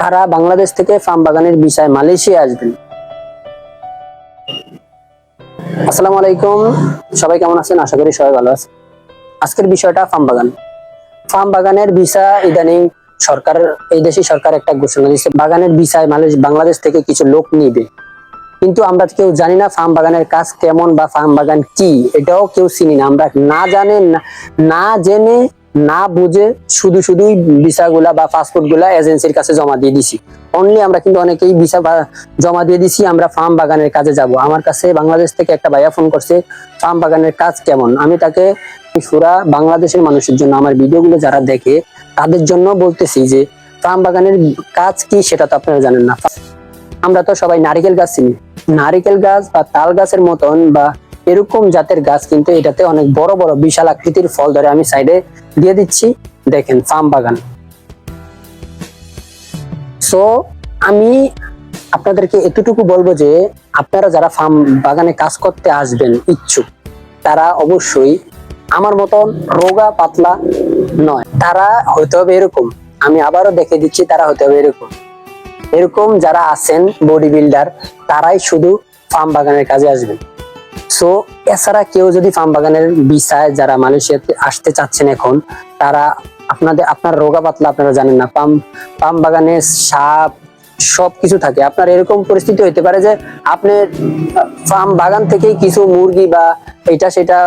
কারা বাংলাদেশ থেকে ফার্ম বাগানের ভিসায় মালয়েশিয়া আসবেন? আসসালামু আলাইকুম, সবাই কেমন আছেন? আশা করি সবাই ভালো আছেন। আজকের বিষয়টা ফার্ম বাগান। ফার্ম বাগানের ভিসা ইদানিং সরকার, এই দেশি সরকার একটা ঘোষণা দিয়েছে, বাগানের ভিসায় বাংলাদেশ থেকে কিছু লোক নিবে। কিন্তু আমরা কেউ জানি না ফার্ম বাগানের কাজ কেমন বা ফার্ম বাগান কি, এটাও কেউ চিনি না। আমরা না জানে, না জেনে, না বুঝে শুধুই ভিসা গুলা বা পাসপোর্ট গুলা এজেন্সির কাছে জমা দিয়ে দিছি। অনলি আমরা কিন্তু অনেকেই ভিসা জমা দিয়ে দিছি, আমরা ফার্ম বাগানের কাজে যাব। আমার কাছে বাংলাদেশ থেকে একটা ভাইয়া ফোন করছে, ফার্ম বাগানের কাজ কেমন। আমি তাকে পুরা বাংলাদেশের মানুষের জন্য, আমার ভিডিওগুলো যারা দেখে তাদের জন্য বলতেছি যে ফার্ম বাগানের কাজ কি সেটা তো আপনারা জানেন না। আমরা তো সবাই নারিকেল গাছ চিনি, নারিকেল গাছ বা তাল গাছের মতন বা এরকম জাতের গাছ, কিন্তু এটাতে অনেক বড় বড় বিশাল আকৃতির ফল ধরে। আমি সাইডে দিয়ে দিচ্ছি, দেখেন ফার্ম বাগান। সো আমি আপনাদেরকে এতটুকু বলবো যে আপনারা যারা ফার্ম বাগানে কাজ করতে আসবেন ইচ্ছুক, তারা অবশ্যই আমার মতন রোগা পাতলা নয়, তারা হতে হবে এরকম। আমি আবারও দেখে দিচ্ছি, তারা হতে হবে এরকম যারা আছেন বডি বিল্ডার, তারাই শুধু ফার্ম বাগানের কাজে আসবেন। সো এছাড়া কেউ যদি ফার্ম বাগানের ভিসায় যারা মালয়েশিয়াতে আসতে চাচ্ছেন এখন, তারা আপনার রোগা পাতলা, আপনারা জানেন না, ফার্ম বাগানে সাপ সবকিছু থাকে। আপনার এরকম পরিস্থিতি হইতে পারে যে আপনি ফার্ম বাগান থেকেই কিছু মুরগি বা এটা সেটা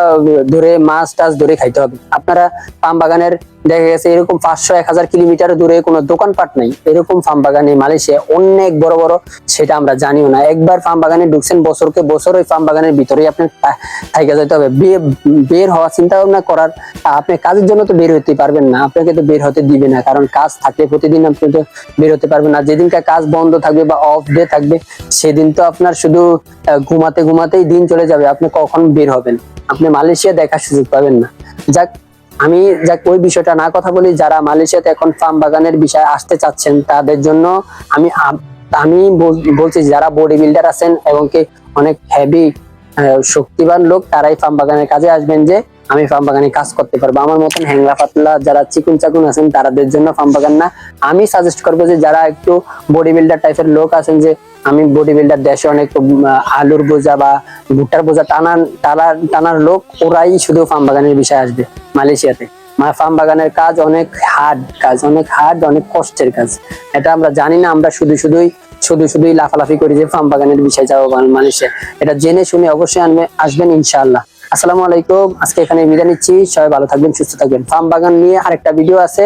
ধরে মাছ টাছ ধরে খাইতে হবে। আপনারা ফার্ম বাগানের দেখা গেছে এরকম 500-1000 কিলোমিটার দূরে কোনো দোকানপাট নাই, এরকম ফার্ম বাগানে মালয়েশিয়া অনেক বড় বড়, সেটা আমরা জানিও না। একবার ফার্ম বাগানে ঢুকছেন, বছরকে বছর ওই ফার্ম বাগানের ভিতরেই আপনি থাইকা যেতে হবে। বের হওয়া চিন্তা ভাবনা করার, আপনি কাজের জন্য তো বের হতে পারবেন না, আপনাকে তো বের হতে দিবে না, কারণ কাজ থাকলে প্রতিদিন আপনি তো বের হতে পারবেন না। যেদিনকার কাজ বন্ধ থাকবে বা অফ ডে থাকবে, সেদিন তো আপনার শুধু ঘুমাতেই দিন চলে যাবে, আপনি কখন বের হবেন? আপনি মালয়েশিয়া দেখার সুযোগ পাবেন না। যাক ওই বিষয়টা না কথা বলি। যারা মালয়েশিয়াতে এখন ফার্ম বাগানের বিষয়ে আসতে চাচ্ছেন, তাদের জন্য আমি বলছি, যারা বডি বিল্ডার আছেন এবং কি অনেক হেভি শক্তিবান লোক, তারাই ফার্ম বাগানের কাজে আসবেন, যে আমি ফার্ম বাগানে কাজ করতে পারবো। আমার মতন হ্যাংলা পাতলা যারা চিকুন চাকুন আছেন, তাদের জন্য ফার্ম বাগান না। আমি সাজেস্ট করবো যে যারা একটু বডি বিল্ডার টাইপের লোক আছেন, যে আমি বডি বিল্ডার, দেশে অনেক আলুর বোঝা বা ভুট্টার বোঝা টানার লোক, ওরাই শুধু ফার্ম বাগানের বিষয়ে আসবে মালয়েশিয়াতে। ফার্ম বাগানের কাজ অনেক হার্ড, অনেক কষ্টের কাজ। এটা আমরা জানি না, আমরা শুধুই লাফালাফি করি যে ফার্ম বাগানের বিষয়ে যাবো মালয়েশিয়া। এটা জেনে শুনে অবশ্যই আসবেন ইনশাআল্লাহ। আসসালামু আলাইকুম, আজকে এখানে বিদায় নিচ্ছি। সবাই ভালো থাকবেন, সুস্থ থাকবেন। ফার্ম বাগান নিয়ে আরেকটা ভিডিও আছে।